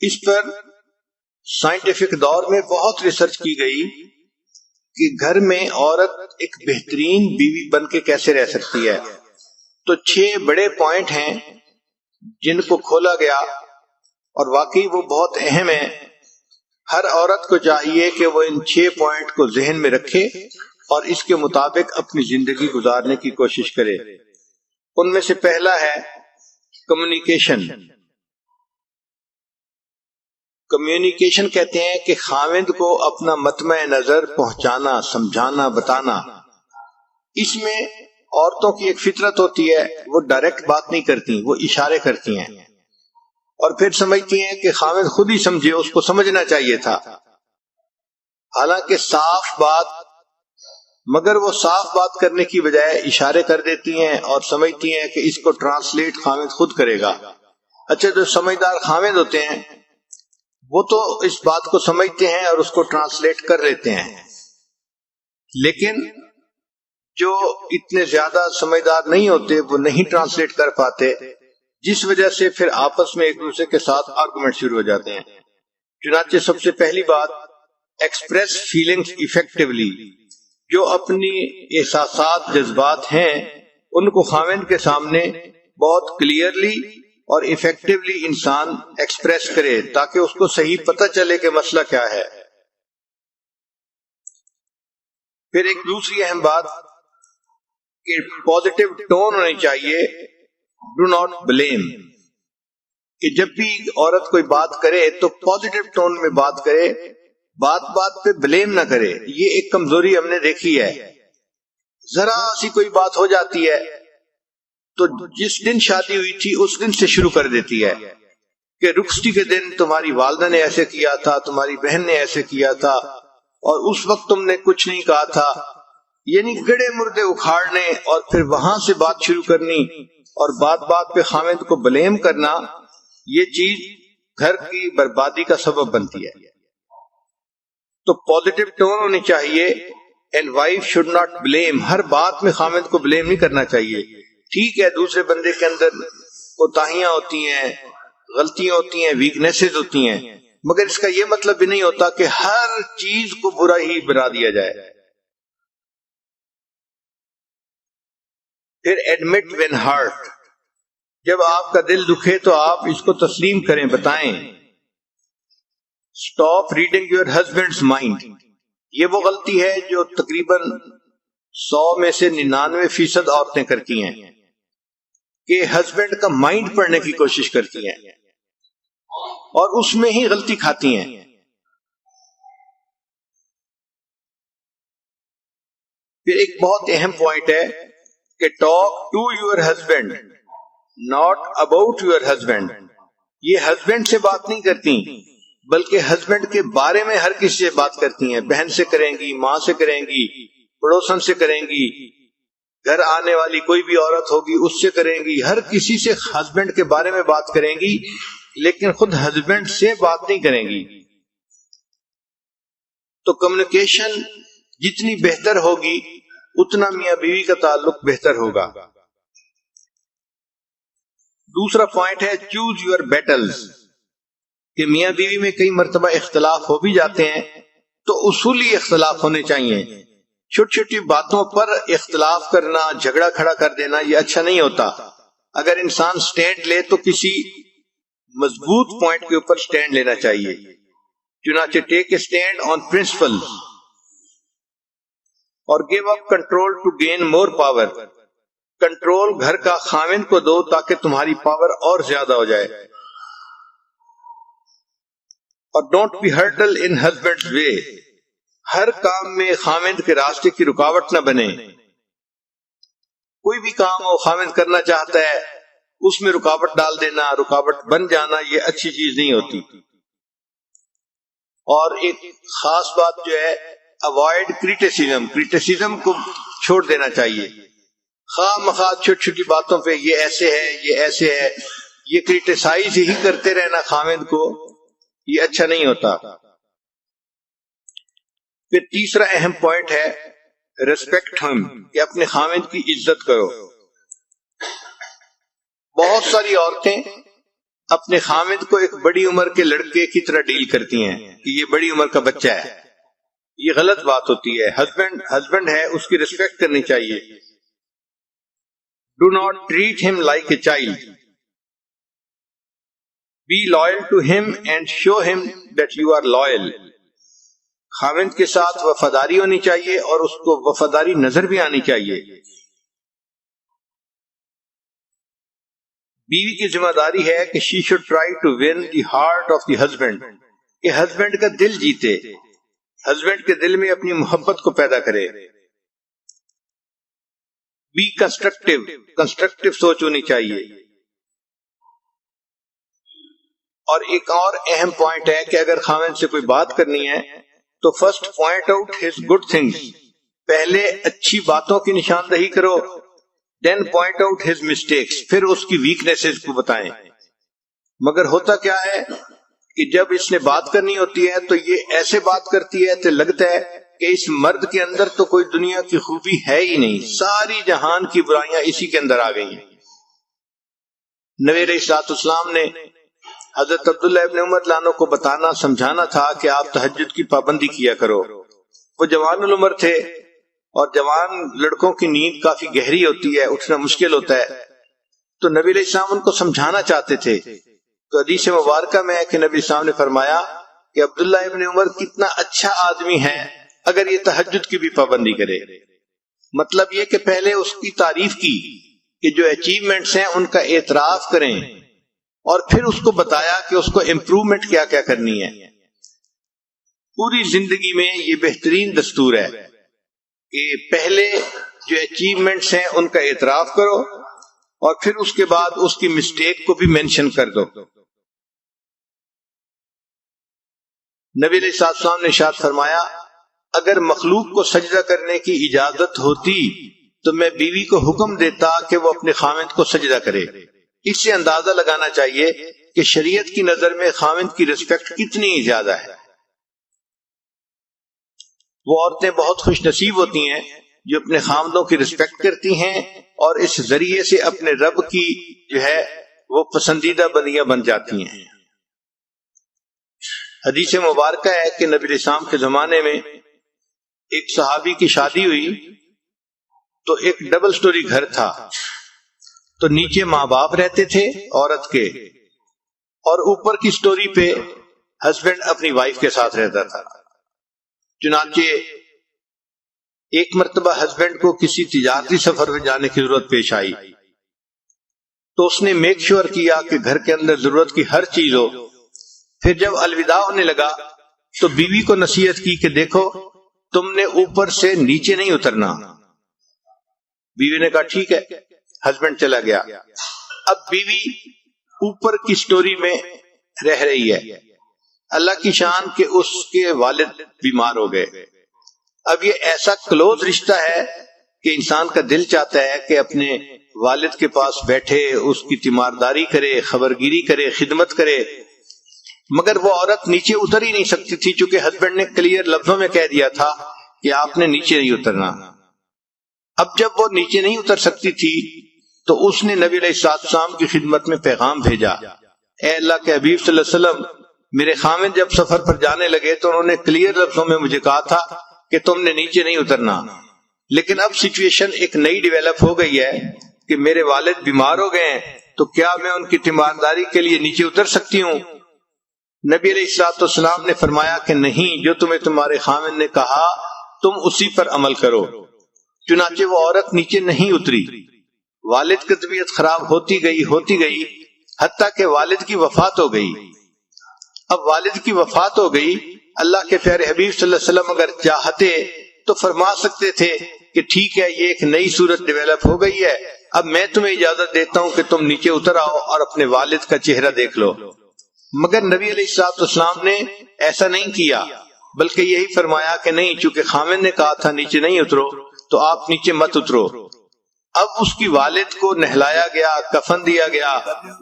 اس پر scientific دور میں بہت ریسرچ کی گئی کہ گھر میں عورت ایک بہترین بیوی بن کے کیسے رہ سکتی ہے. تو 6 بڑے پوائنٹ ہیں جن کو کھولا گیا اور واقعی وہ بہت اہم ہیں. ہر عورت کو چاہیے کہ وہ ان 6 پوائنٹ کو ذہن میں رکھے اور اس کے مطابق اپنی زندگی گزارنے کی کوشش کرے. ان میں سے پہلا ہے کمیونیکیشن. کمیونیکیشن کہتے ہیں کہ خاوند کو اپنا مطمع نظر پہنچانا، سمجھانا، بتانا. اس میں عورتوں کی ایک فطرت ہوتی ہے، وہ ڈائریکٹ بات نہیں کرتی، وہ اشارے کرتی ہیں اور پھر سمجھتی ہیں کہ خاوند خود ہی سمجھے، اس کو سمجھنا چاہیے تھا. حالانکہ صاف بات، مگر وہ صاف بات کرنے کی بجائے اشارے کر دیتی ہیں اور سمجھتی ہیں کہ اس کو ٹرانسلیٹ خاوند خود کرے گا. اچھا، جو سمجھدار خاوند ہوتے ہیں وہ تو اس بات کو سمجھتے ہیں اور اس کو ٹرانسلیٹ کر لیتے ہیں، لیکن جو اتنے زیادہ سمجھدار نہیں ہوتے وہ نہیں ٹرانسلیٹ کر پاتے، جس وجہ سے پھر آپس میں ایک دوسرے کے ساتھ آرگومنٹ شروع ہو جاتے ہیں. چنانچہ سب سے پہلی بات، ایکسپریس فیلنگز ایفیکٹولی. جو اپنی احساسات، جذبات ہیں ان کو خاوند کے سامنے بہت کلیئرلی اور ایفیکٹولی انسان ایکسپریس کرے تاکہ اس کو صحیح پتہ چلے کہ مسئلہ کیا ہے. پھر ایک دوسری اہم بات کہ پازیٹیو ٹون ہونی چاہیے. Do not blame. کہ جب بھی عورت کوئی بات کرے تو پازیٹیو ٹون میں بات کرے، بات بات پہ بلیم نہ کرے. یہ ایک کمزوری ہم نے دیکھی ہے. ذرا سی کوئی بات ہو جاتی ہے تو جس دن شادی ہوئی تھی اس دن سے شروع کر دیتی ہے کہ رخصتی کے دن تمہاری والدہ نے ایسے کیا تھا، تمہاری بہن نے ایسے کیا تھا اور اس وقت تم نے کچھ نہیں کہا تھا. یعنی گڑے مردے اکھاڑنے اور پھر وہاں سے بات شروع کرنی اور بات بات پہ خاوند کو بلیم کرنا، یہ چیز گھر کی بربادی کا سبب بنتی ہے. تو پازیٹیو ٹون ہونی چاہیے. And wife should not blame. ہر بات میں خاوند کو بلیم نہیں کرنا چاہیے. ٹھیک ہے، دوسرے بندے کے اندر کوتاہیاں ہوتی ہیں، غلطیاں ہوتی ہیں، ویکنیسز ہوتی ہیں، مگر اس کا یہ مطلب بھی نہیں ہوتا کہ ہر چیز کو برا ہی بنا دیا جائے. پھر ایڈمٹ وین ہرٹ. جب آپ کا دل دکھے تو آپ اس کو تسلیم کریں، بتائیں. Stop reading your husbands mind. یہ وہ غلطی ہے جو تقریباً 100 میں سے 99% عورتیں کرتی ہیں کہ ہسبینڈ کا مائنڈ پڑھنے کی کوشش کرتی ہیں اور اس میں ہی غلطی کھاتی ہیں. پھر ایک بہت اہم پوائنٹ ہے کہ talk to your husband not about your husband. یہ ہسبینڈ سے بات نہیں کرتی بلکہ ہسبینڈ کے بارے میں ہر کسی سے بات کرتی ہیں. بہن سے کریں گی، ماں سے کریں گی، پڑوسن سے کریں گی، گھر آنے والی کوئی بھی عورت ہوگی اس سے کریں گی، ہر کسی سے ہسبینڈ کے بارے میں بات کریں گی، لیکن خود ہسبینڈ سے بات نہیں کریں گی. تو کمیونیکیشن جتنی بہتر ہوگی اتنا میاں بیوی کا تعلق بہتر ہوگا. دوسرا پوائنٹ ہے چوز یور بیٹلز. کہ میاں بیوی میں کئی مرتبہ اختلاف ہو بھی جاتے ہیں تو اصولی اختلاف ہونے چاہیے. چھوٹی چھوٹی باتوں پر اختلاف کرنا، جھگڑا کھڑا کر دینا، یہ اچھا نہیں ہوتا. اگر انسان سٹینڈ لے تو کسی مضبوط پوائنٹ کے اوپر سٹینڈ لینا چاہیے. چنانچہ take a stand on principle اور give up control to gain more power. Control گھر کا خاوند کو دو تاکہ تمہاری پاور اور زیادہ ہو جائے. اور don't be hurdle in husbands way. ہر کام میں خاوند کے راستے کی رکاوٹ نہ بنے. کوئی بھی کام وہ خاوند کرنا چاہتا ہے اس میں رکاوٹ ڈال دینا، رکاوٹ بن جانا، یہ اچھی چیز نہیں ہوتی. اور ایک خاص بات جو ہے اوائڈ کریٹیسزم. کریٹیسزم کو چھوڑ دینا چاہیے. خواہ مخواہ چھوٹی چھوٹی باتوں پہ یہ ایسے ہے، یہ ایسے ہے، یہ کریٹیسائز ہی کرتے رہنا خاوند کو، یہ اچھا نہیں ہوتا. پھر تیسرا اہم پوائنٹ ہے ریسپیکٹ ہم. کہ اپنے خاوند کی عزت کرو. بہت ساری عورتیں اپنے خامد کو ایک بڑی عمر کے لڑکے کی طرح ڈیل کرتی ہیں کہ یہ بڑی عمر کا بچہ ہے. یہ غلط بات ہوتی ہے. ہسبینڈ ہے، اس کی ریسپیکٹ کرنی چاہیے. Do not treat him like a child. Be loyal to him and show him that you are loyal. خامد کے ساتھ وفاداری ہونی چاہیے اور اس کو وفاداری نظر بھی آنی چاہیے. بیوی کی ذمہ داری ہے کہ she should try to win the heart of the husband، کہ ہسبینڈ کا دل جیتے، ہسبینڈ کے دل میں اپنی محبت کو پیدا کرے. بی کنسٹرکٹیو سوچ ہونی چاہیے. اور ایک اور اہم پوائنٹ ہے کہ اگر خاوند سے کوئی بات کرنی ہے تو first point out his good things. پہلے اچھی باتوں کی نشاندہی کرو، دین پوائنٹ آؤٹ ہز مسٹیکس، پھر اس کی ویکنیسز کو بتائیں. مگر ہوتا کیا ہے کہ جب اس نے بات کرنی ہوتی ہے تو یہ ایسے بات کرتی ہے تو لگتا ہے کہ اس مرد کے اندر تو کوئی دنیا کی خوبی ہے ہی نہیں، ساری جہان کی برائیاں اسی کے اندر آ گئی ہیں. نبی علیہ الصلوۃ والسلام نے حضرت عبداللہ ابن عمر لانو کو بتانا سمجھانا تھا کہ آپ تہجد کی پابندی کیا کرو. وہ جوان العمر تھے اور جوان لڑکوں کی نیند کافی گہری ہوتی ہے، اٹھنا مشکل ہوتا ہے. تو نبی علیہ السلام ان کو سمجھانا چاہتے تھے. تو حدیث مبارکہ میں ہے کہ نبی السلام نے فرمایا کہ عبداللہ ابن عمر کتنا اچھا آدمی ہے اگر یہ تہجد کی بھی پابندی کرے. مطلب یہ کہ پہلے اس کی تعریف کی کہ جو اچیومنٹس ہیں ان کا اعتراف کریں اور پھر اس کو بتایا کہ اس کو امپروومنٹ کیا کیا کرنی ہے. پوری زندگی میں یہ بہترین دستور ہے کہ پہلے جو اچیومنٹس ہیں ان کا اعتراف کرو اور پھر اس کے بعد اس کی مسٹیک کو بھی مینشن کر دو. نبی علیہ السلام نے ارشاد فرمایا اگر مخلوق کو سجدہ کرنے کی اجازت ہوتی تو میں بیوی کو حکم دیتا کہ وہ اپنے خاوند کو سجدہ کرے. اس سے اندازہ لگانا چاہیے کہ شریعت کی نظر میں خاوند کی رسپیکٹ کتنی زیادہ ہے. وہ عورتیں بہت خوش نصیب ہوتی ہیں جو اپنے خاوندوں کی رسپیکٹ کرتی ہیں اور اس ذریعے سے اپنے رب کی جو ہے وہ پسندیدہ بندیاں بن جاتی ہیں. حدیث مبارکہ ہے کہ نبی علیہ السلام کے زمانے میں ایک صحابی کی شادی ہوئی تو ایک ڈبل سٹوری گھر تھا. تو نیچے ماں باپ رہتے تھے عورت کے اور اوپر کی سٹوری پہ ہسبینڈ اپنی وائف کے ساتھ رہتا تھا. چنانچہ ایک مرتبہ ہسبینڈ کو کسی تجارتی سفر میں جانے کی ضرورت پیش آئی تو اس نے میک شور کیا کہ گھر کے اندر ضرورت کی ہر چیز ہو. پھر جب الوداع ہونے لگا تو بیوی کو نصیحت کی کہ دیکھو تم نے اوپر سے نیچے نہیں اترنا. بیوی نے کہا ٹھیک ہے. ہسبینڈ چلا گیا. اب بیوی اوپر کی سٹوری میں رہ رہی ہے. اللہ کی شان کہ اس کے والد بیمار ہو گئے. اب یہ ایسا کلوز رشتہ ہے کہ انسان کا دل چاہتا ہے کہ اپنے والد کے پاس بیٹھے، اس کی تیمارداری کرے، خبرگیری کرے، خدمت کرے. مگر وہ عورت نیچے اتر ہی نہیں سکتی تھی چونکہ ہسبینڈ نے کلیئر لفظوں میں کہہ دیا تھا کہ آپ نے نیچے نہیں اترنا. اب جب وہ نیچے نہیں اتر سکتی تھی تو اس نے نبی علیہ السلام کی خدمت میں پیغام بھیجا، اے اللہ کے حبیب صلی اللہ علیہ وسلم، میرے خاوند جب سفر پر جانے لگے تو انہوں نے کلیئر لفظوں میں مجھے کہا تھا کہ تم نے نیچے نہیں اترنا، لیکن اب سچویشن ایک نئی ڈیویلپ ہو گئی ہے کہ میرے والد بیمار ہو گئے ہیں تو کیا میں ان کی تیمارداری کے لیے نیچے اتر سکتی ہوں؟ نبی علیہ الصلوۃ والسلام نے فرمایا کہ نہیں، جو تمہیں تمہارے خاوند نے کہا تم اسی پر عمل کرو. چنانچہ وہ عورت نیچے نہیں اتری. والد کی طبیعت خراب ہوتی گئی حتیٰ کہ والد کی وفات ہو گئی. اب والد کی وفات ہو گئی، اللہ کے پیارے حبیب صلی اللہ علیہ وسلم اگر چاہتے تو فرما سکتے تھے کہ ٹھیک ہے یہ ایک نئی صورت ڈیویلپ ہو گئی ہے، اب میں تمہیں اجازت دیتا ہوں کہ تم نیچے اتر آؤ اور اپنے والد کا چہرہ دیکھ لو. مگر نبی علیہ الصلوۃ والسلام نے ایسا نہیں کیا، بلکہ یہی فرمایا کہ نہیں، چونکہ خاوند نے کہا تھا نیچے نہیں اترو تو آپ نیچے مت اترو. اب اس کی والد کو نہلایا گیا، کفن دیا گیا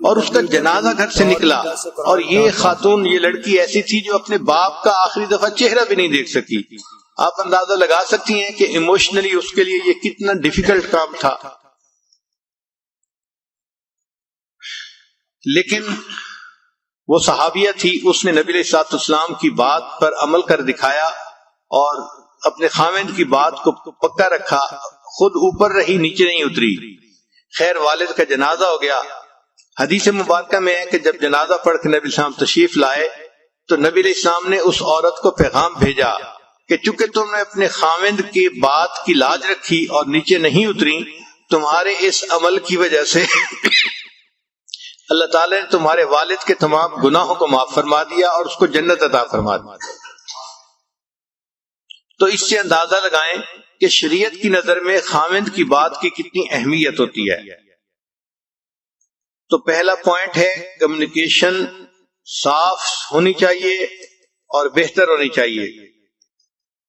اور اس کا جنازہ گھر سے نکلا. اور یہ خاتون، یہ لڑکی ایسی تھی جو اپنے باپ کا آخری دفعہ چہرہ بھی نہیں دیکھ سکی. آپ اندازہ لگا سکتی ہیں کہ ایموشنلی اس کے لیے یہ کتنا ڈیفیکلٹ کام تھا. لیکن وہ صحابیہ تھی، اس نے نبی علیہ السلام کی بات پر عمل کر دکھایا اور اپنے خاوند کی بات کو پکا رکھا، خود اوپر رہی، نیچے نہیں اتری۔ خیر والد کا جنازہ ہو گیا۔ حدیث مبارکہ میں ہے کہ جب جنازہ پڑھ کے نبی السلام تشریف لائے تو نبی علیہ السلام نے اس عورت کو پیغام بھیجا کہ چونکہ تم نے اپنے خاوند کی بات کی لاج رکھی اور نیچے نہیں اتری، تمہارے اس عمل کی وجہ سے اللہ تعالیٰ نے تمہارے والد کے تمام گناہوں کو معاف فرما دیا اور اس کو جنت عطا فرما دیا۔ تو اس سے اندازہ لگائیں کہ شریعت کی نظر میں خاوند کی بات کی کتنی اہمیت ہوتی ہے۔ تو پہلا پوائنٹ ہے کمیونیکیشن صاف ہونی چاہیے اور بہتر ہونی چاہیے۔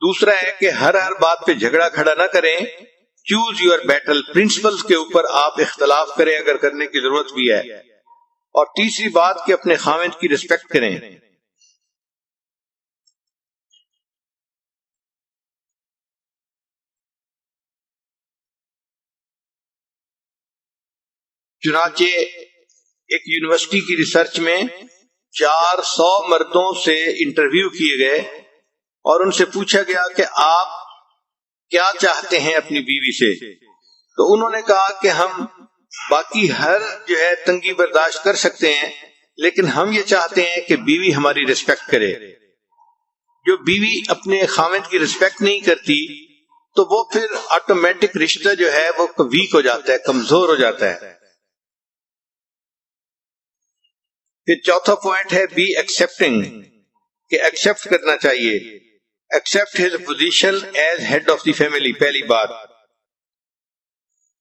دوسرا ہے کہ ہر بات پہ جھگڑا کھڑا نہ کریں، چوز یور بیٹل، پرنسپلز کے اوپر آپ اختلاف کریں اگر کرنے کی ضرورت بھی ہے۔ اور تیسری بات کہ اپنے خاوند کی رسپیکٹ کریں۔ چنانچہ ایک یونیورسٹی کی ریسرچ میں 400 مردوں سے انٹرویو کیے گئے اور ان سے پوچھا گیا کہ آپ کیا چاہتے ہیں اپنی بیوی سے، تو انہوں نے کہا کہ ہم باقی ہر تنگی برداشت کر سکتے ہیں، لیکن ہم یہ چاہتے ہیں کہ بیوی ہماری رسپیکٹ کرے۔ جو بیوی اپنے خاوند کی رسپیکٹ نہیں کرتی تو وہ پھر آٹومیٹک رشتہ جو ہے وہ ویک ہو جاتا ہے، کمزور ہو جاتا ہے۔ پھر چوتھا پوائنٹ ہے بی ایکسپٹنگ، کہ ایکسپٹ کرنا چاہیے، accept his position as head of the family. پہلی بات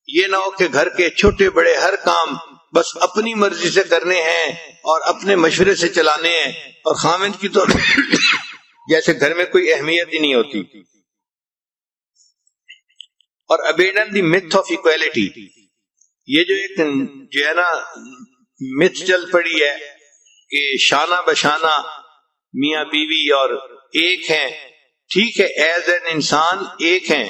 یہ نہ ہو کہ گھر کے چھوٹے بڑے ہر کام بس اپنی مرضی سے کرنے ہیں اور اپنے مشورے سے چلانے ہیں، اور خاوند کی تو جیسے گھر میں کوئی اہمیت ہی نہیں ہوتی۔ اور abandon the myth of equality، یہ جو ایک جو ہے نا myth چل پڑی ہے کہ شانہ بشانہ میاں بیوی اور ایک ہیں، ٹھیک ہے ایز این انسان ایک ہیں،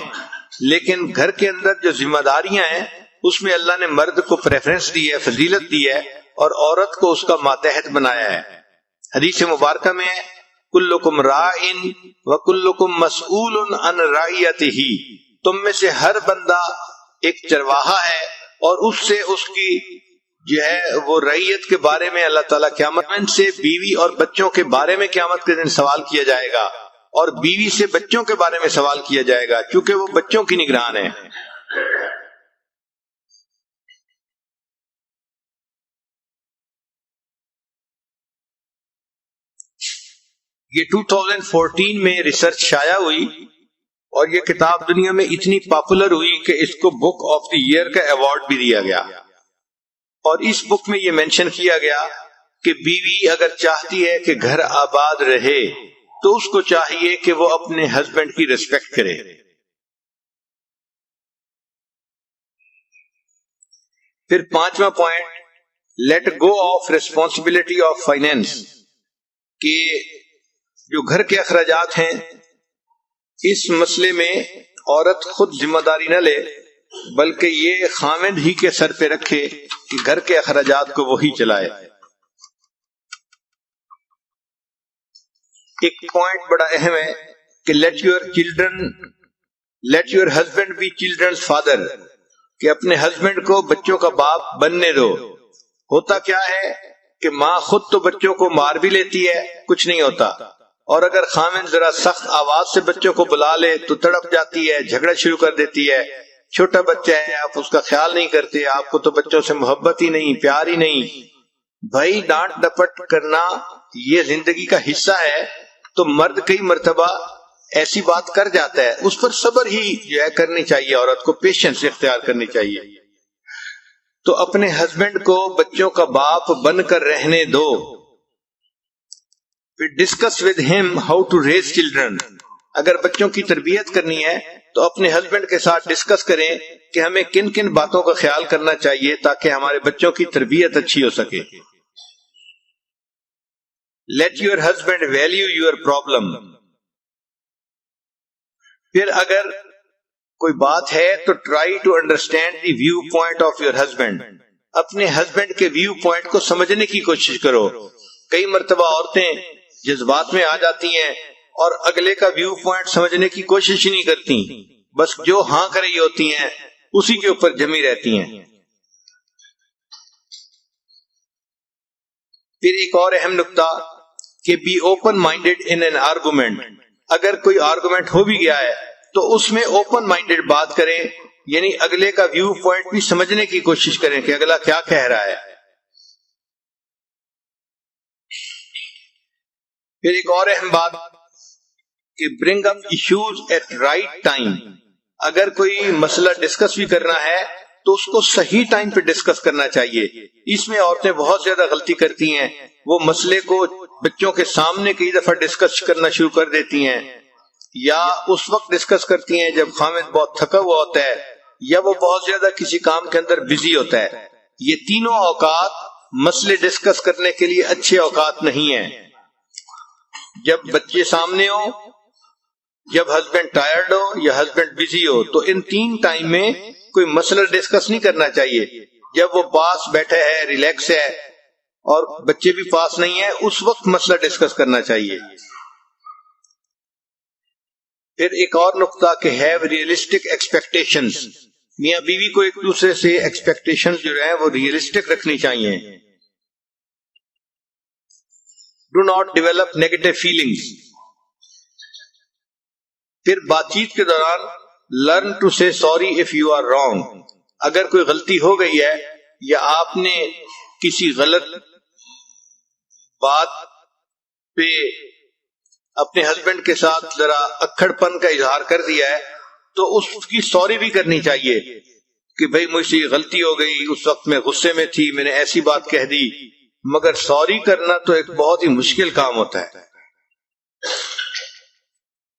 لیکن گھر کے اندر جو ذمہ داریاں ہیں اس میں اللہ نے مرد کو پریفرنس دی ہے، فضیلت دی ہے، اور عورت کو اس کا ماتحت بنایا ہے۔ حدیث مبارکہ میں کلکم راعٍ وکلکم مسئول عن رعیتہ، تم میں سے ہر بندہ ایک چرواہا ہے اور اس سے اس کی جو ہے وہ رعیت کے بارے میں اللہ تعالیٰ قیامت سے بیوی اور بچوں کے بارے میں قیامت کے دن سوال کیا جائے گا، اور بیوی سے بچوں کے بارے میں سوال کیا جائے گا کیونکہ وہ بچوں کی نگران ہے۔ یہ 2014 میں ریسرچ شائع ہوئی اور یہ کتاب دنیا میں اتنی پاپولر ہوئی کہ اس کو بک آف دی ایئر کا ایوارڈ بھی دیا گیا، اور اس بک میں یہ مینشن کیا گیا کہ بیوی اگر چاہتی ہے کہ گھر آباد رہے تو اس کو چاہیے کہ وہ اپنے ہسبینڈ کی ریسپیکٹ کرے۔ پھر پانچواں point let go of responsibility of finance, کہ جو گھر کے اخراجات ہیں اس مسئلے میں عورت خود ذمہ داری نہ لے، بلکہ یہ خاوند ہی کے سر پہ رکھے کہ گھر کے اخراجات کو وہی چلائے۔ ایک پوائنٹ بڑا اہم ہے کہ let your husband be childrens father, کہ اپنے ہسبینڈ کو بچوں کا باپ بننے دو۔ ہوتا کیا ہے کہ ماں خود تو بچوں کو مار بھی لیتی ہے، کچھ نہیں ہوتا، اور اگر خاوند ذرا سخت آواز سے بچوں کو بلا لے تو تڑپ جاتی ہے، جھگڑا شروع کر دیتی ہے۔ چھوٹا بچہ ہے، آپ اس کا خیال نہیں کرتے، آپ کو تو بچوں سے محبت ہی نہیں، پیار ہی نہیں۔ بھائی ڈانٹ ڈپٹ کرنا یہ زندگی کا حصہ ہے، تو مرد کئی مرتبہ ایسی بات کر جاتا ہے، اس پر صبر ہی جو ہے کرنی چاہیے، عورت کو پیشنس اختیار کرنی چاہیے۔ تو اپنے ہسبینڈ کو بچوں کا باپ بن کر رہنے دو۔ پھر discuss with him how to raise children, اگر بچوں کی تربیت کرنی ہے تو اپنے ہسبینڈ کے ساتھ ڈسکس کریں کہ ہمیں کن کن باتوں کا خیال کرنا چاہیے تاکہ ہمارے بچوں کی تربیت اچھی ہو سکے۔ Let your husband value your problem, پھر اگر کوئی بات ہے تو try to understand the view point of your husband, اپنے ہسبینڈ کے ویو پوائنٹ کو سمجھنے کی کوشش کرو۔ کئی مرتبہ عورتیں جذبات میں آ جاتی ہیں اور اگلے کا ویو پوائنٹ سمجھنے کی کوشش ہی نہیں کرتی، بس جو ہاں کر رہی ہوتی ہیں اسی کے اوپر جمی رہتی ہیں۔ پھر ایک اور اہم نقطہ کہ be open minded in an argument, اگر کوئی آرگومنٹ ہو بھی گیا ہے تو اس میں اوپن مائنڈیڈ بات کریں، یعنی اگلے کا ویو پوائنٹ بھی سمجھنے کی کوشش کریں کہ اگلا کیا کہہ رہا ہے۔ پھر ایک اور اہم بات کہ برنگ اپ ایشوز ایٹ رائٹ ٹائم، اگر کوئی مسئلہ ڈسکس بھی کرنا ہے تو اس کو صحیح ٹائم پہ ڈسکس کرنا چاہیے۔ اس میں عورتیں بہت زیادہ غلطی کرتی ہیں، وہ مسئلے کو بچوں کے سامنے کئی دفعہ ڈسکس کرنا شروع کر دیتی ہیں، یا اس وقت ڈسکس کرتی ہیں جب خامد بہت تھکا ہوا ہوتا ہے یا وہ بہت زیادہ کسی کام کے اندر بزی ہوتا ہے۔ یہ تینوں اوقات مسئلے ڈسکس کرنے کے لیے اچھے اوقات نہیں ہیں۔ جب بچے سامنے ہو، جب ہسبینڈ ٹائرڈ ہو یا ہسبینڈ بزی ہو، تو ان تین ٹائم میں کوئی مسئلہ ڈسکس نہیں کرنا چاہیے۔ جب وہ پاس بیٹھے ہے، ریلیکس ہے اور بچے بھی پاس نہیں ہے، اس وقت مسئلہ ڈسکس کرنا چاہیے۔ پھر ایک اور نقطہ کہ ہیو ریئلسٹک ایکسپیکٹیشنز، میاں بیوی کو ایک دوسرے سے ایکسپیکٹیشنز جو ہیں وہ ریئلسٹک رکھنی چاہیے۔ Do not develop negative feelings. پھر بات چیت کے دوران learn to say sorry if you are wrong, اگر کوئی غلطی ہو گئی ہے یا آپ نے کسی غلط بات پہ اپنے ہسبینڈ کے ساتھ ذرا اکھڑ پن کا اظہار کر دیا ہے تو اس کی سوری بھی کرنی چاہیے کہ بھئی مجھ سے یہ غلطی ہو گئی، اس وقت میں غصے میں تھی، میں نے ایسی بات کہہ دی۔ مگر سوری کرنا تو ایک بہت ہی مشکل کام ہوتا ہے۔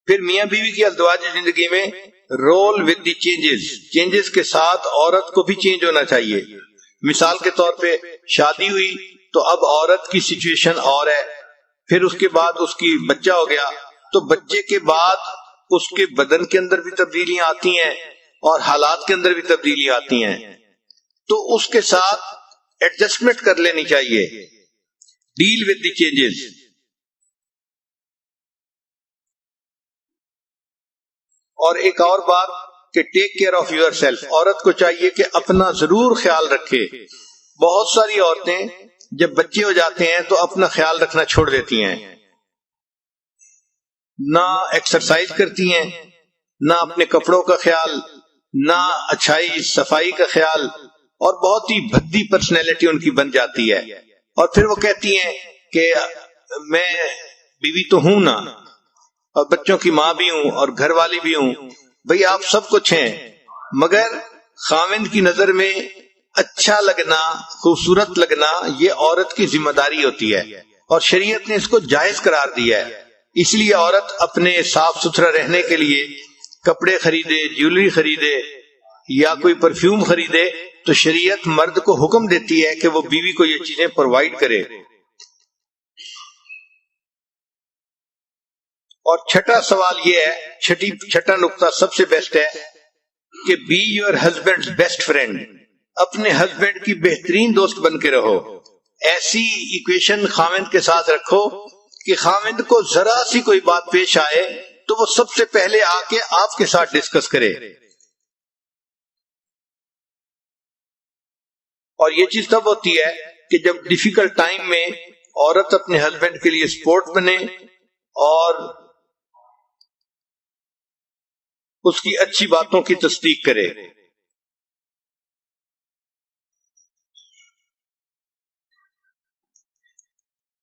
پھر میاں بیوی کی ازدواجی زندگی میں رول ود دی چینجز کے ساتھ عورت کو بھی چینج ہونا چاہیے۔ مثال کے طور پہ شادی ہوئی تو اب عورت کی سچویشن اور ہے، پھر اس کے بعد اس کی بچہ ہو گیا تو بچے کے بعد اس کے بدن کے اندر بھی تبدیلیاں آتی ہیں اور حالات کے اندر بھی تبدیلیاں آتی ہیں، تو اس کے ساتھ ایڈجسٹمنٹ کر لینی چاہیے، ڈیل ود دی چینجز۔ اور ایک اور بات کہ take care of your self, عورت کو چاہیے کہ اپنا ضرور خیال رکھے۔ بہت ساری عورتیں جب بچے ہو جاتے ہیں تو اپنا خیال رکھنا چھوڑ دیتی ہیں، نہ ایکسرسائز کرتی ہیں، نہ اپنے کپڑوں کا خیال، نہ اچھائی صفائی کا خیال، اور بہت ہی بھدی پرسنالٹی ان کی بن جاتی ہے۔ اور پھر وہ کہتی ہیں کہ میں بیوی تو ہوں نا، اور بچوں کی ماں بھی ہوں اور گھر والی بھی ہوں۔ بھئی آپ سب کچھ ہیں، مگر خاوند کی نظر میں اچھا لگنا، خوبصورت لگنا یہ عورت کی ذمہ داری ہوتی ہے، اور شریعت نے اس کو جائز قرار دیا ہے۔ اس لیے عورت اپنے صاف ستھرا رہنے کے لیے کپڑے خریدے، جیولری خریدے یا کوئی پرفیوم خریدے تو شریعت مرد کو حکم دیتی ہے کہ وہ بیوی کو یہ چیزیں پرووائڈ کرے۔ اور چھٹا سوال یہ ہے، چھٹا نقطہ سب سے بیسٹ ہے کہ be your husband best friend, اپنے ہسبینڈ کی بہترین دوست بن کے رہو۔ ایسی ایکویشن خاوند کے ساتھ رکھو کہ خاوند کو ذرا سی کوئی بات پیش آئے تو وہ سب سے پہلے آ کے آپ کے ساتھ ڈسکس کرے۔ اور یہ چیز تب ہوتی ہے کہ جب ڈیفیکلٹ ٹائم میں عورت اپنے ہسبینڈ کے لیے سپورٹ بنے اور اس کی اچھی باتوں کی تصدیق کرے۔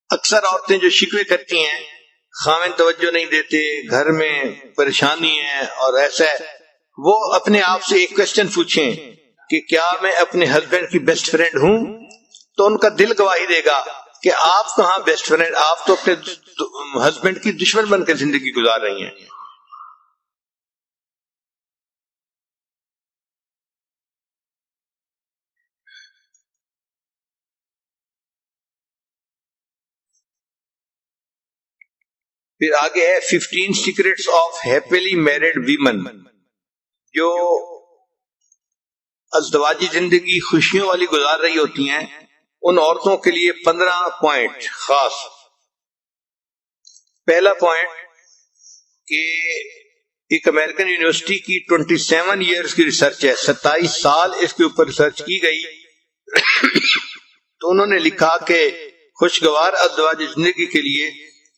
اکثر عورتیں جو شکوے کرتی ہیں، خاوند توجہ نہیں دیتے، گھر میں پریشانی ہے اور ایسا ہے، وہ اپنے آپ سے ایک کوشچن پوچھیں کہ کیا میں اپنے ہسبینڈ کی بیسٹ فرینڈ ہوں؟ تو ان کا دل گواہی دے گا کہ آپ کہاں بیسٹ فرینڈ، آپ تو اپنے ہسبینڈ کی دشمن بن کے زندگی گزار رہی ہیں۔ پھر آگے ہے 15 secrets of happily married women, جو ازدواجی زندگی خوشیوں والی گزار رہی ہوتی ہیں ان عورتوں کے لیے 15 پوائنٹ خاص. پہلا پوائنٹ کہ ایک امریکن یونیورسٹی کی 27 ایئرز کی ریسرچ ہے، 27 سال اس کے اوپر ریسرچ کی گئی. تو انہوں نے لکھا کہ خوشگوار ازدواجی زندگی کے لیے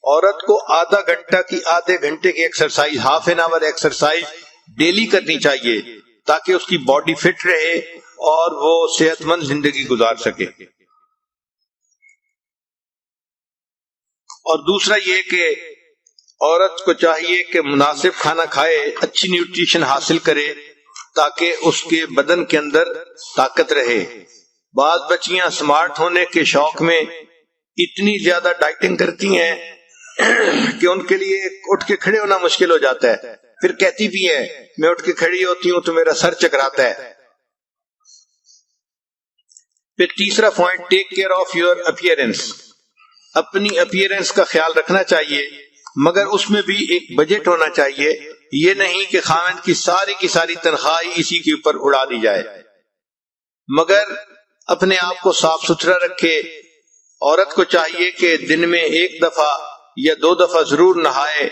عورت کو آدھے گھنٹے کی exercise, half an hour exercise daily کرنی چاہیے تاکہ اس کی باڈی فٹ رہے اور وہ صحت مند زندگی گزار سکے. اور دوسرا یہ کہ عورت کو چاہیے کہ مناسب کھانا کھائے، اچھی نیوٹریشن حاصل کرے تاکہ اس کے بدن کے اندر طاقت رہے. بعض بچیاں سمارٹ ہونے کے شوق میں اتنی زیادہ ڈائٹنگ کرتی ہیں کہ ان کے لیے اٹھ کے کھڑے ہونا مشکل ہو جاتا ہے، پھر کہتی بھی ہیں میں اٹھ کے کھڑی ہوتی ہوں تو میرا سر چکراتا ہے. پھر تیسرا point, take care of your appearance. اپنی اپیئرنس کا خیال رکھنا چاہیے، مگر اس میں بھی ایک بجٹ ہونا چاہیے. یہ نہیں کہ خاوند کی ساری تنخواہ اسی کے اوپر اڑا دی جائے، مگر اپنے آپ کو صاف ستھرا رکھے. عورت کو چاہیے کہ دن میں 1 دفعہ یا 2 دفعہ ضرور نہائے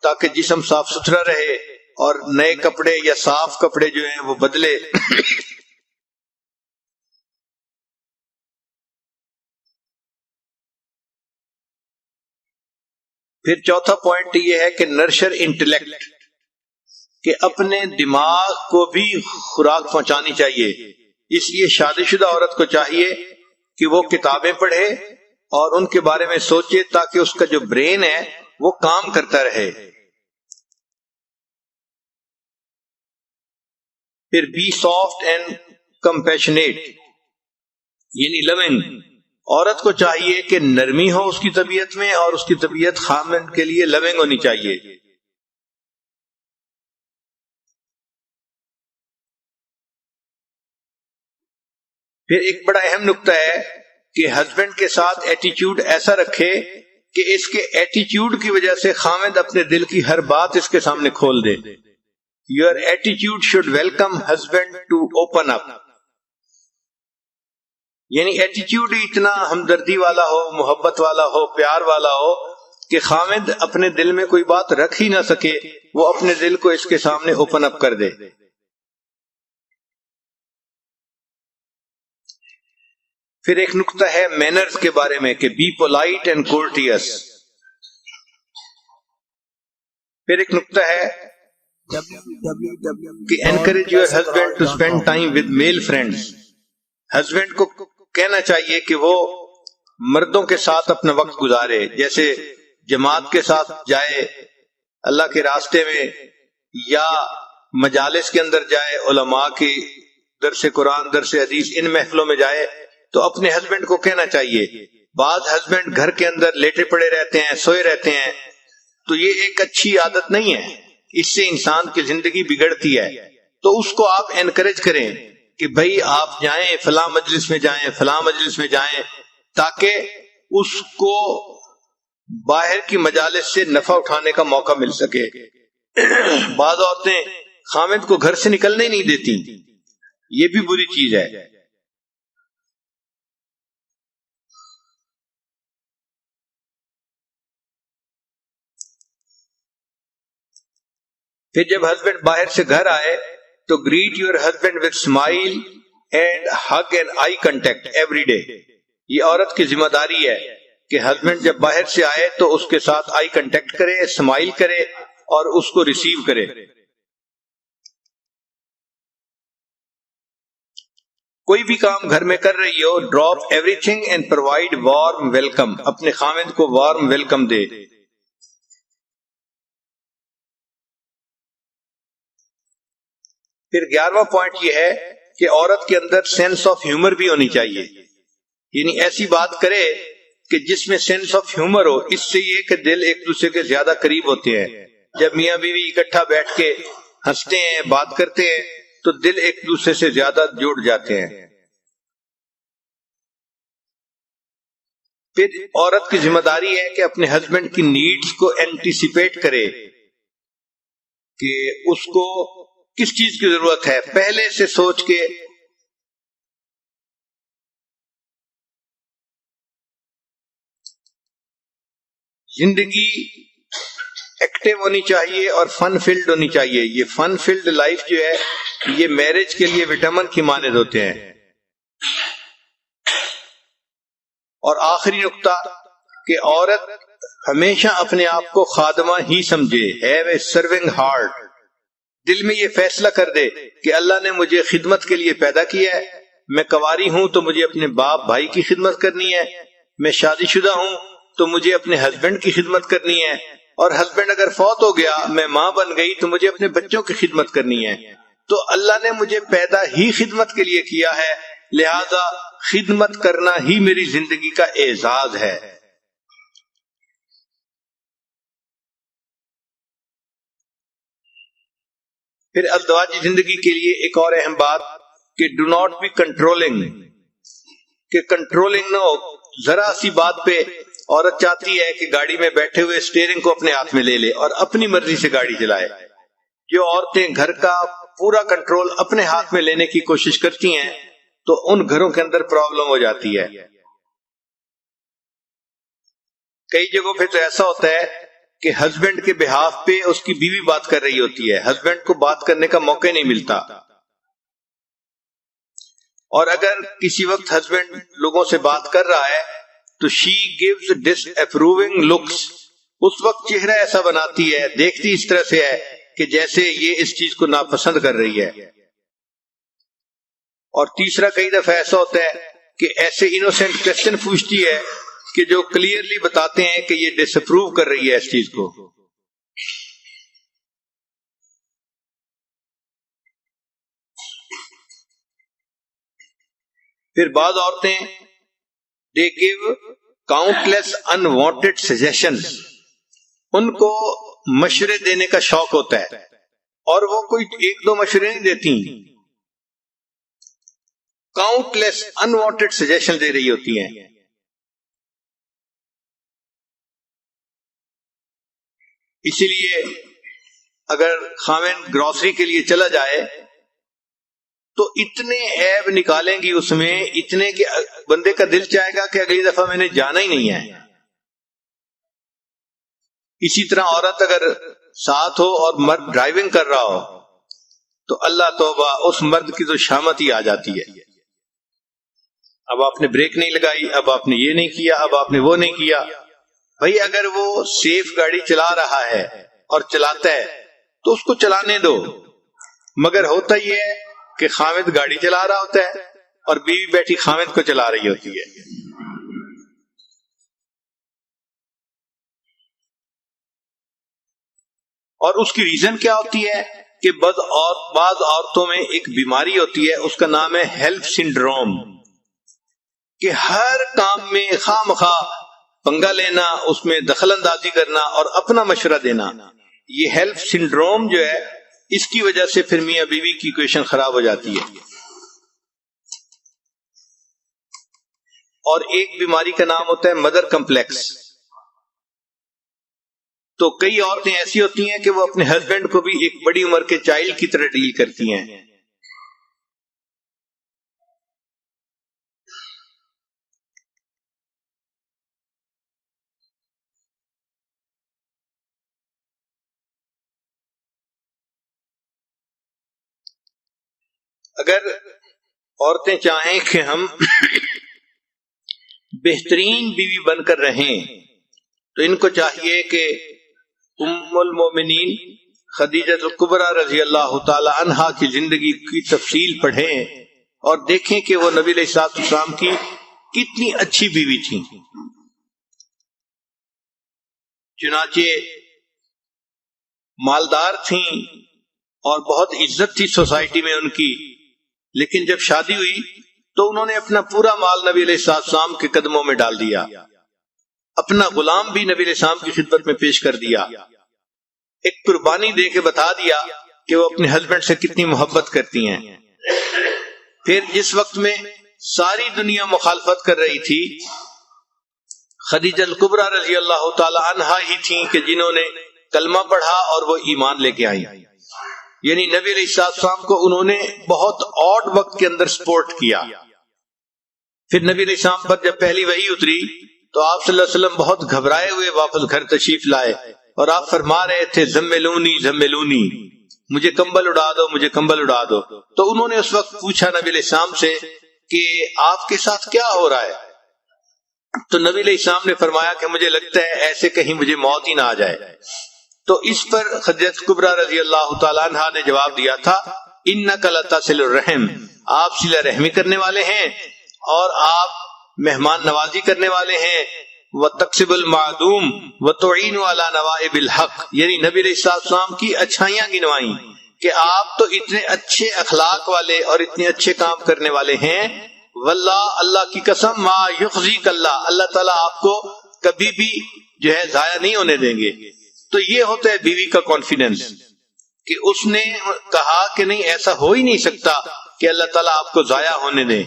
تاکہ جسم صاف ستھرا رہے اور نئے کپڑے یا صاف کپڑے جو ہیں وہ بدلے. پھر چوتھا پوائنٹ یہ ہے کہ نرشر انٹلیکٹ، کہ اپنے دماغ کو بھی خوراک پہنچانی چاہیے. اس لیے شادی شدہ عورت کو چاہیے کہ وہ کتابیں پڑھے اور ان کے بارے میں سوچے تاکہ اس کا جو برین ہے وہ کام کرتا رہے. پھر بی سافٹ اینڈ کمپیشنیٹ، یعنی لونگ. عورت کو چاہیے کہ نرمی ہو اس کی طبیعت میں اور اس کی طبیعت خامن کے لیے لونگ ہونی چاہیے. پھر ایک بڑا اہم نقطہ ہے کہ ہسبینڈ کے ساتھ ایٹیچیوڈ ایسا رکھے کہ اس کے ایٹیچیوڈ کی وجہ سے خامد اپنے دل کی ہر بات اس کے سامنے کھول دے. Your attitude should welcome husband to open up. یعنی ایٹیچیوڈ اتنا ہمدردی والا ہو، محبت والا ہو، پیار والا ہو کہ خامد اپنے دل میں کوئی بات رکھ ہی نہ سکے، وہ اپنے دل کو اس کے سامنے اوپن اپ کر دے. پھر ایک نقطہ ہے مینرز کے بارے میں کہ بی پولائٹ اینڈ کورٹیس. پھر ایک نقطہ ہے کہ encourage your husband to spend time with male friends. Husband کو کہنا چاہیے کہ وہ مردوں کے ساتھ اپنا وقت گزارے، جیسے جماعت کے ساتھ جائے اللہ کے راستے میں، یا مجالس کے اندر جائے، علماء کی درس قرآن، درس حدیث، ان محفلوں میں جائے. تو اپنے ہسبینڈ کو کہنا چاہیے. بعض ہسبینڈ گھر کے اندر لیٹے پڑے رہتے ہیں، سوئے رہتے ہیں، تو یہ ایک اچھی عادت نہیں ہے، اس سے انسان کی زندگی بگڑتی ہے. تو اس کو آپ انکریج کریں کہ بھائی آپ جائیں فلاں مجلس میں جائیں، فلاں مجلس میں جائیں، تاکہ اس کو باہر کی مجالس سے نفع اٹھانے کا موقع مل سکے. بعض عورتیں خامد کو گھر سے نکلنے نہیں دیتی، یہ بھی بری چیز ہے. پھر جب ہسبینڈ باہر سے گھر آئے تو great your husband with smile and hug and I contact every day. یہ عورت کی ذمہ داری ہے کہ ہسبینڈ جب باہر سے آئے تو اس کے ساتھ آئی کنٹیکٹ کرے، اسمائل کرے اور اس کو ریسیو کرے. کوئی بھی کام گھر میں کر رہی ہو، drop everything and provide warm welcome. اپنے خامد کو وارم ویلکم دے. پھر 11واں پوائنٹ یہ ہے کہ عورت کے اندر سینس آف ہیومر بھی ہونی چاہیے، یعنی ایسی بات کرے کہ جس میں سینس آف ہیومر ہو. اس سے یہ کہ دل ایک دوسرے کے زیادہ قریب ہوتے ہیں. جب میاں بیوی اکٹھا بیٹھ کے ہنستے ہیں، بات کرتے ہیں، تو دل ایک دوسرے سے زیادہ جڑ جاتے ہیں. پھر عورت کی ذمہ داری ہے کہ اپنے ہسبینڈ کی نیڈز کو اینٹیسپیٹ کرے کہ اس کو کس چیز کی ضرورت ہے، پہلے سے سوچ کے زندگی ایکٹیو ہونی چاہیے اور فن فیلڈ ہونی چاہیے. یہ فن فیلڈ لائف جو ہے یہ میرج کے لیے وٹامن کی مانند ہوتے ہیں. اور آخری نقطہ کہ عورت ہمیشہ اپنے آپ کو خادمہ ہی سمجھے. Have a serving heart. دل میں یہ فیصلہ کر دے کہ اللہ نے مجھے خدمت کے لیے پیدا کیا ہے. میں کنواری ہوں تو مجھے اپنے باپ بھائی کی خدمت کرنی ہے. میں شادی شدہ ہوں تو مجھے اپنے ہسبینڈ کی خدمت کرنی ہے. اور ہسبینڈ اگر فوت ہو گیا، میں ماں بن گئی تو مجھے اپنے بچوں کی خدمت کرنی ہے. تو اللہ نے مجھے پیدا ہی خدمت کے لیے کیا ہے، لہذا خدمت کرنا ہی میری زندگی کا اعزاز ہے. پھر ازدواجی زندگی کے لیے ایک اور اہم بات کہ ڈو ناٹ بی کنٹرولنگ، کہ کنٹرولنگ نہ ہو. ذرا سی بات پہ عورت چاہتی ہے کہ گاڑی میں بیٹھے ہوئے اسٹیئرنگ کو اپنے ہاتھ میں لے لے اور اپنی مرضی سے گاڑی چلائے. جو عورتیں گھر کا پورا کنٹرول اپنے ہاتھ میں لینے کی کوشش کرتی ہیں تو ان گھروں کے اندر پرابلم ہو جاتی ہے. کئی جگہوں پہ تو ایسا ہوتا ہے کہ ہسبینڈ کے بہاف پہ اس کی بیوی بات کر رہی ہوتی ہے، ہسبینڈ کو بات کرنے کا موقع نہیں ملتا. اور اگر کسی وقت ہسبینڈ لوگوں سے بات کر رہا ہے تو شی گیوز ڈس اپروونگ لکس. اس وقت چہرہ ایسا بناتی ہے، دیکھتی اس طرح سے ہے کہ جیسے یہ اس چیز کو ناپسند کر رہی ہے. اور تیسرا کئی دفعہ ایسا ہوتا ہے کہ ایسے انوسینٹ کوسچن پوچھتی ہے کہ جو کلیئرلی بتاتے ہیں کہ یہ ڈس اپروو کر رہی ہے اس چیز کو. پھر بعض عورتیں دے گیو کاؤنٹلیس انوانٹیڈ سجیشنز. ان کو مشورے دینے کا شوق ہوتا ہے اور وہ کوئی ایک دو مشورے نہیں دیتی، کاؤنٹلیس انوانٹیڈ سجیشن دے رہی ہوتی ہیں. اسی لیے اگر خاوند گروسری کے لیے چلا جائے تو اتنے عیب نکالیں گی اس میں، اتنے کہ بندے کا دل چاہے گا کہ اگلی دفعہ میں نے جانا ہی نہیں ہے. اسی طرح عورت اگر ساتھ ہو اور مرد ڈرائیونگ کر رہا ہو تو اللہ توبہ، اس مرد کی تو شامت ہی آ جاتی ہے. اب آپ نے بریک نہیں لگائی، اب آپ نے یہ نہیں کیا، اب آپ نے وہ نہیں کیا. بھائی اگر وہ سیف گاڑی چلا رہا ہے اور چلاتا ہے تو اس کو چلانے دو. مگر ہوتا یہ ہے کہ خاوند گاڑی چلا رہا ہوتا ہے اور بیوی بیٹھی خاوند کو چلا رہی ہوتی ہے. اور اس کی ریزن کیا ہوتی ہے کہ بعض عورتوں میں ایک بیماری ہوتی ہے، اس کا نام ہے ہیلپ سنڈروم، کہ ہر کام میں خواہ مخواہ پنگا لینا، اس میں دخل اندازی کرنا اور اپنا مشورہ دینا. یہ ہیلپ سنڈروم جو ہے اس کی وجہ سے پھر میاں بیوی کی ایکویشن خراب ہو جاتی ہے. اور ایک بیماری کا نام ہوتا ہے مدر کمپلیکس. تو کئی عورتیں ایسی ہوتی ہیں کہ وہ اپنے ہسبینڈ کو بھی ایک بڑی عمر کے چائلڈ کی طرح ڈیل کرتی ہیں. اگر عورتیں چاہیں کہ ہم بہترین بیوی بن کر رہیں تو ان کو چاہیے کہ ام المومنین خدیجہ الکبریٰ رضی اللہ تعالی عنہا کی زندگی کی تفصیل پڑھیں اور دیکھیں کہ وہ نبی علیہ السلام کی کتنی اچھی بیوی تھیں. چنانچہ مالدار تھیں اور بہت عزت تھی سوسائٹی میں ان کی، لیکن جب شادی ہوئی تو انہوں نے اپنا پورا مال نبی علیہ السلام کے قدموں میں ڈال دیا، اپنا غلام بھی نبی علیہ السلام کی خدمت میں پیش کر دیا، ایک قربانی دے کے بتا دیا کہ وہ اپنے ہسبینڈ سے کتنی محبت کرتی ہیں. پھر جس وقت میں ساری دنیا مخالفت کر رہی تھی، خدیجہ الکبریٰ رضی اللہ تعالی عنہا ہی تھیں کہ جنہوں نے کلمہ پڑھا اور وہ ایمان لے کے آئیں. یعنی نبی علیہ السلام کو انہوں نے بہت آڈ وقت کے اندر سپورٹ کیا. پھر نبی علیہ السلام پر جب پہلی وحی اتری تو آپ صلی اللہ علیہ وسلم بہت گھبرائے ہوئے واپس گھر تشریف لائے اور آپ فرما رہے تھے زملونی زملونی، مجھے کمبل اڑا دو، مجھے کمبل اڑا دو۔ تو انہوں نے اس وقت پوچھا نبی علیہ السلام سے کہ آپ کے ساتھ کیا ہو رہا ہے؟ تو نبی علیہ السلام نے فرمایا کہ مجھے لگتا ہے ایسے کہیں مجھے موت ہی نہ آ جائے۔ تو اس پر خدیجہ کبریٰ رضی اللہ تعالیٰ عنہا نے جواب دیا تھا انک لتصل الرحم، آپ صلہ رحمی کرنے والے ہیں اور آپ مہمان نوازی کرنے والے ہیں، وتکسب المعدوم وتعین علی نوائب الحق، یعنی نبی علیہ السلام کی اچھائیاں گنوائیں کہ آپ تو اتنے اچھے اخلاق والے اور اتنے اچھے کام کرنے والے ہیں، واللہ اللہ کی قسم ما یخزیک اللہ، اللہ تعالیٰ آپ کو کبھی بھی جو ہے ضائع نہیں ہونے دیں گے۔ تو یہ ہوتا ہے بیوی کا کانفیڈنس کہ اس نے کہا کہ نہیں ایسا ہو ہی نہیں سکتا کہ اللہ تعالیٰ آپ کو ضائع ہونے دیں۔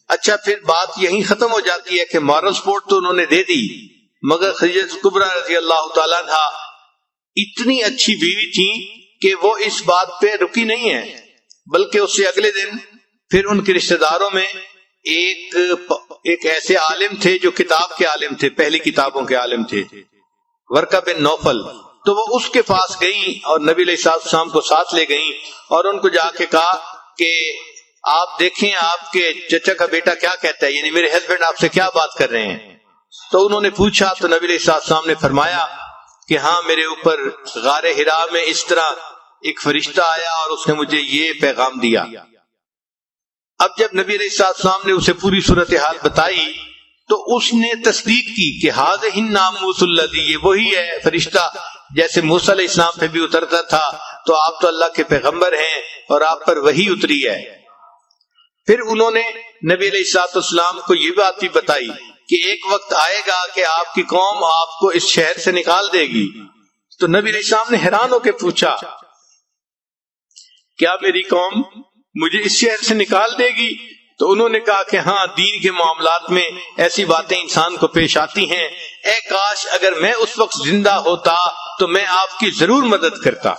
اچھا پھر بات یہیں ختم ہو جاتی ہے کہ مارل سپورٹ تو انہوں نے دے دی، مگر خدیجہ کبریٰ رضی اللہ تعالیٰ عنہا اتنی اچھی بیوی تھی کہ وہ اس بات پہ رکی نہیں ہے، بلکہ اس سے اگلے دن پھر ان کے رشتہ داروں میں ایک ایسے عالم تھے جو کتاب کے عالم تھے، پہلی کتابوں کے عالم تھے، ورقہ بن نوفل، تو وہ اس کے پاس گئیں اور نبی علیہ السلام کو ساتھ لے گئیں اور ان کو جا کے کہا کہ آپ دیکھیں آپ کے چچا کا بیٹا کیا کہتا ہے، یعنی میرے ہسبینڈ آپ سے کیا بات کر رہے ہیں۔ تو انہوں نے پوچھا تو نبی علیہ السلام نے فرمایا کہ ہاں میرے اوپر غار حرا میں اس طرح ایک فرشتہ آیا اور اس نے مجھے یہ پیغام دیا۔ اب جب نبی علیہ السلام نے اسے پوری صورتحال بتائی تو اس نے تصدیق کی کہ ھذہ الناموس الذی، یہ وہی ہے فرشتہ جیسے موسیٰ علیہ السلام پہ بھی اترتا تھا، تو آپ تو اللہ کے پیغمبر ہیں اور آپ پر وحی اتری ہے۔ پھر انہوں نے نبی علیہ السلام کو یہ بات بھی بتائی کہ ایک وقت آئے گا کہ آپ کی قوم آپ کو اس شہر سے نکال دے گی۔ تو نبی علیہ السلام نے حیران ہو کے پوچھا کیا میری قوم مجھے اس شہر سے نکال دے گی؟ تو انہوں نے کہا کہ ہاں دین کے معاملات میں ایسی باتیں انسان کو پیش آتی ہیں، اے کاش اگر میں اس وقت زندہ ہوتا تو میں آپ کی ضرور مدد کرتا۔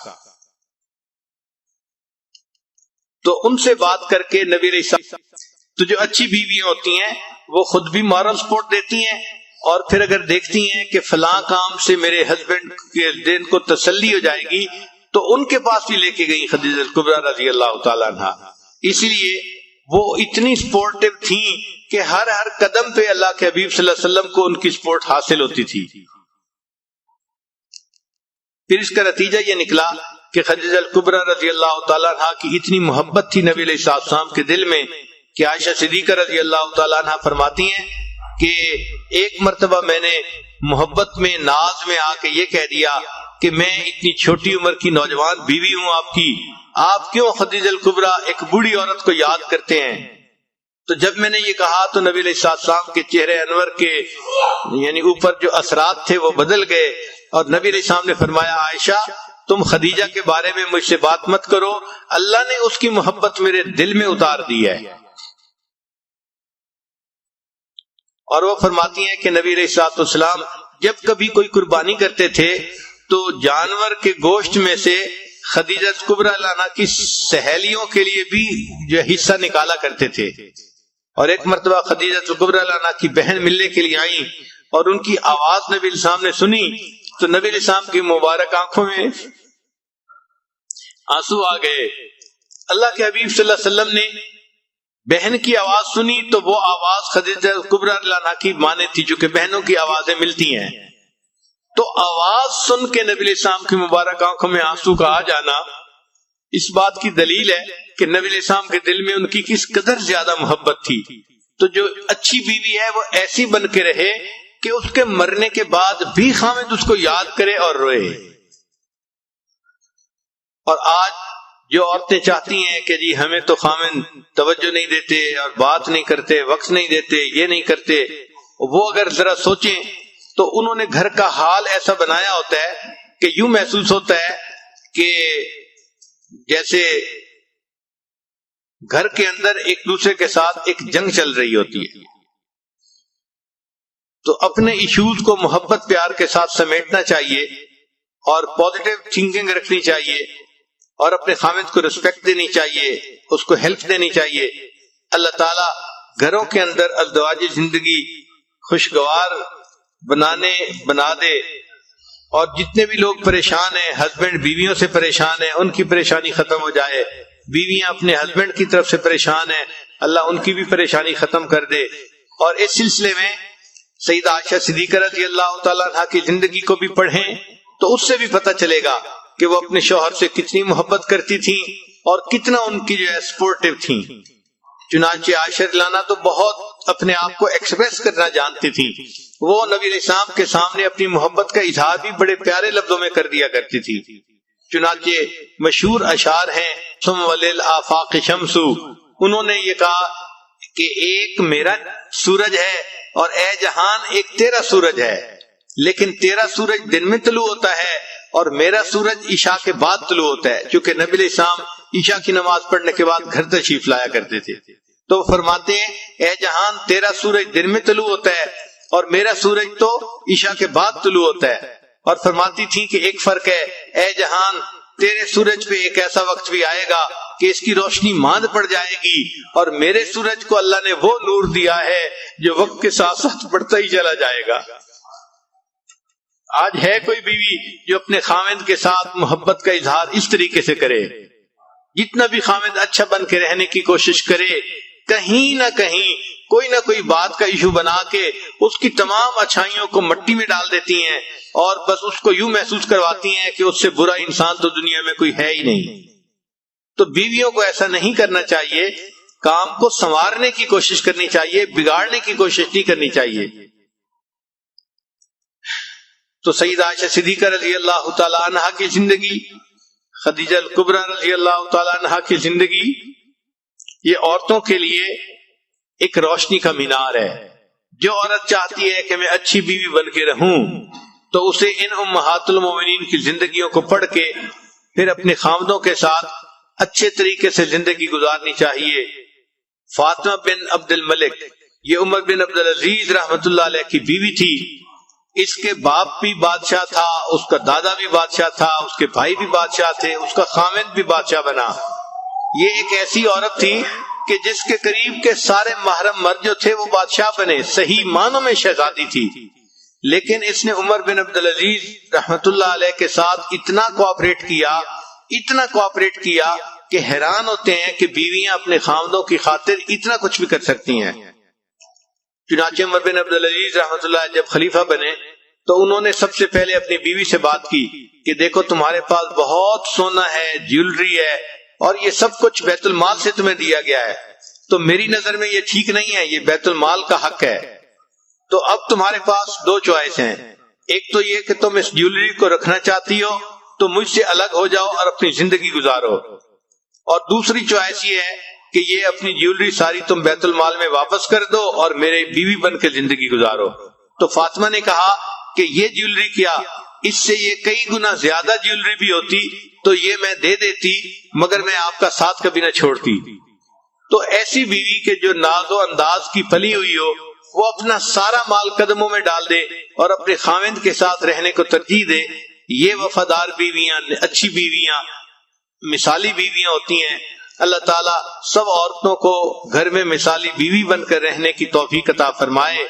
تو ان سے بات کر کے نبی علیہ السلام، تو جو اچھی بیویاں ہوتی ہیں وہ خود بھی مارل سپورٹ دیتی ہیں اور پھر اگر دیکھتی ہیں کہ فلاں کام سے میرے ہسبینڈ کے دین کو تسلی ہو جائے گی تو ان کے پاس بھی لے کے گئی خدیجہ کبریٰ رضی اللہ تعالیٰ عنہا۔ اس لیے وہ اتنی سپورٹیو تھیں کہ ہر قدم پہ اللہ کے حبیب صلی اللہ علیہ وسلم کو ان کی سپورٹ حاصل ہوتی تھی۔ پھر اس کا نتیجہ یہ نکلا کہ خدیجہ کبریٰ رضی اللہ تعالیٰ عنہ کی اتنی محبت تھی نبی علیہ السلام کے دل میں کہ عائشہ صدیقہ رضی اللہ تعالیٰ عنہ فرماتی ہیں کہ ایک مرتبہ میں نے محبت میں ناز میں آ کے یہ کہہ دیا کہ میں اتنی چھوٹی عمر کی نوجوان بیوی ہوں آپ کی، آپ کیوں خدیجہ کبریٰ ایک بوڑھی عورت کو یاد کرتے ہیں؟ تو جب میں نے یہ کہا تو نبی علیہ السلام کے چہرے انور کے یعنی اوپر جو اثرات تھے وہ بدل گئے اور نبی علیہ السلام نے فرمایا عائشہ تم خدیجہ کے بارے میں مجھ سے بات مت کرو، اللہ نے اس کی محبت میرے دل میں اتار دی ہے۔ اور وہ فرماتی ہیں کہ نبی علیہ السلام جب کبھی کوئی قربانی کرتے تھے تو جانور کے گوشت میں سے خدیجہ کبریٰ عنہا کی سہیلیوں کے لیے بھی جو حصہ نکالا کرتے تھے۔ اور ایک مرتبہ خدیجہ کبریٰ عنہا کی بہن ملنے کے لیے آئیں اور ان کی آواز نبی علیہ السلام نے سنی تو نبی علیہ السلام کی مبارک آنکھوں میں آنسو آ گئے۔ اللہ کے حبیب صلی اللہ علیہ وسلم نے بہن کی آواز سنی تو وہ آواز خدیجہ کبریٰ عنہا کی مانے تھی، جو کہ بہنوں کی آوازیں ملتی ہیں۔ تو آواز سن کے نبی علیہ السلام کی مبارک آنکھوں میں آنسو کا آ جانا اس بات کی دلیل ہے کہ نبی علیہ السلام کے دل میں ان کی کس قدر زیادہ محبت تھی۔ تو جو اچھی بیوی ہے وہ ایسی بن کے رہے کہ اس کے مرنے کے بعد بھی خاوند اس کو یاد کرے اور روئے۔ اور آج جو عورتیں چاہتی ہیں کہ جی ہمیں تو خاوند توجہ نہیں دیتے اور بات نہیں کرتے، وقت نہیں دیتے، یہ نہیں کرتے، وہ اگر ذرا سوچیں تو انہوں نے گھر کا حال ایسا بنایا ہوتا ہے کہ یوں محسوس ہوتا ہے کہ جیسے گھر کے اندر ایک دوسرے کے ساتھ ایک جنگ چل رہی ہوتی ہے۔ تو اپنے ایشوز کو محبت پیار کے ساتھ سمیٹنا چاہیے اور پازیٹیو تھنکنگ رکھنی چاہیے اور اپنے خاوند کو رسپیکٹ دینی چاہیے، اس کو ہیلپ دینی چاہیے۔ اللہ تعالیٰ گھروں کے اندر ازدواجی زندگی خوشگوار بنا دے، اور جتنے بھی لوگ پریشان ہیں، ہسبینڈ بیویوں سے پریشان ہیں، ان کی پریشانی ختم ہو جائے، بیویاں اپنے ہسبینڈ کی طرف سے پریشان ہیں، اللہ ان کی بھی پریشانی ختم کر دے۔ اور اس سلسلے میں سیدہ عائشہ صدیقہ رضی اللہ تعالیٰ عنہ کی زندگی کو بھی پڑھیں تو اس سے بھی پتہ چلے گا کہ وہ اپنے شوہر سے کتنی محبت کرتی تھیں اور کتنا ان کی جو ہے سپورٹیو تھیں۔ چنانچہ عائشہ رضی اللہ عنہا تو بہت اپنے آپ کو ایکسپریس کرنا جانتی تھیں، وہ نبی علیہ السلام کے سامنے اپنی محبت کا اظہار بھی بڑے پیارے لفظوں میں کر دیا کرتی تھی۔ چنانچہ مشہور اشعار ہیں، ثم وللآفاق شمس، انہوں نے یہ کہا کہ ایک میرا سورج ہے اور اے جہان ایک تیرا سورج ہے، لیکن تیرا سورج دن میں طلوع ہوتا ہے اور میرا سورج عشاء کے بعد طلوع ہوتا ہے، چونکہ نبی علیہ السلام عشاء کی نماز پڑھنے کے بعد گھر تشریف لایا کرتے تھے۔ تو وہ فرماتے ہیں اے جہان تیرا سورج دن میں طلوع ہوتا ہے اور میرا سورج تو عشاء کے بعد طلوع ہوتا ہے، اور فرماتی تھی کہ ایک فرق ہے، اے جہان تیرے سورج پہ ایک ایسا وقت بھی آئے گا کہ اس کی روشنی ماند پڑ جائے گی، اور میرے سورج کو اللہ نے وہ نور دیا ہے جو وقت کے ساتھ ساتھ بڑھتا ہی چلا جائے گا۔ آج ہے کوئی بیوی جو اپنے خاوند کے ساتھ محبت کا اظہار اس طریقے سے کرے؟ جتنا بھی خاوند اچھا بن کے رہنے کی کوشش کرے، کہیں نہ کہیں کوئی نہ کوئی بات کا ایشو بنا کے اس کی تمام اچھائیوں کو مٹی میں ڈال دیتی ہیں اور بس اس کو یوں محسوس کرواتی ہیں کہ اس سے برا انسان تو دنیا میں کوئی ہے ہی نہیں۔ تو بیویوں کو ایسا نہیں کرنا چاہیے، کام کو سنوارنے کی کوشش کرنی چاہیے، بگاڑنے کی کوشش نہیں کرنی چاہیے۔ تو سیدہ عائشہ صدیقہ رضی اللہ تعالی عنہا کی زندگی، خدیجہ الکبریٰ رضی اللہ تعالی عنہا کی زندگی، یہ عورتوں کے لیے ایک روشنی کا مینار ہے۔ جو عورت چاہتی ہے کہ میں اچھی بیوی بن کے رہوں تو اسے ان امہات المومنین کی زندگیوں کو پڑھ کے پھر اپنے خاوندوں کے ساتھ اچھے طریقے سے زندگی گزارنی چاہیے۔ فاطمہ بن عبد الملک یہ عمر بن عبد العزیز رحمت اللہ علیہ کی بیوی تھی، اس کے باپ بھی بادشاہ تھا، اس کا دادا بھی بادشاہ تھا، اس کے بھائی بھی بادشاہ تھے، اس کا خاوند بھی بادشاہ بنا۔ یہ ایک ایسی عورت تھی کہ جس کے قریب کے سارے محرم مرد جو تھے وہ بادشاہ بنے، صحیح معنوں میں شہزادی تھی، لیکن اس نے عمر بن عبد العزیز رحمت اللہ علیہ کے ساتھ اتنا کوآپریٹ کیا کہ حیران ہوتے ہیں کہ بیویاں اپنے خاوندوں کی خاطر اتنا کچھ بھی کر سکتی ہیں۔ چنانچہ عمر بن عبد العزیز رحمت اللہ علیہ جب خلیفہ بنے تو انہوں نے سب سے پہلے اپنی بیوی سے بات کی کہ دیکھو تمہارے پاس بہت سونا ہے، جیولری ہے، اور یہ سب کچھ بیت المال سے تمہیں دیا گیا ہے، تو میری نظر میں یہ ٹھیک نہیں ہے، یہ بیت المال کا حق ہے۔ تو اب تمہارے پاس دو چوائس ہیں، ایک تو یہ کہ تم اس جیولری کو رکھنا چاہتی ہو تو مجھ سے الگ ہو جاؤ اور اپنی زندگی گزارو، اور دوسری چوائس یہ ہے کہ یہ اپنی جیولری ساری تم بیت المال میں واپس کر دو اور میرے بیوی بن کے زندگی گزارو۔ تو فاطمہ نے کہا کہ یہ جیولری کیا، اس سے یہ کئی گنا زیادہ جیولری بھی ہوتی تو یہ میں دے دیتی، مگر میں آپ کا ساتھ کبھی نہ چھوڑتی۔ تو ایسی بیوی کے جو ناز و انداز کی پلی ہوئی ہو، وہ اپنا سارا مال قدموں میں ڈال دے اور اپنے خاوند کے ساتھ رہنے کو ترجیح دے، یہ وفادار بیویاں، اچھی بیویاں، مثالی بیویاں ہوتی ہیں۔ اللہ تعالیٰ سب عورتوں کو گھر میں مثالی بیوی بن کر رہنے کی توفیق عطا فرمائے۔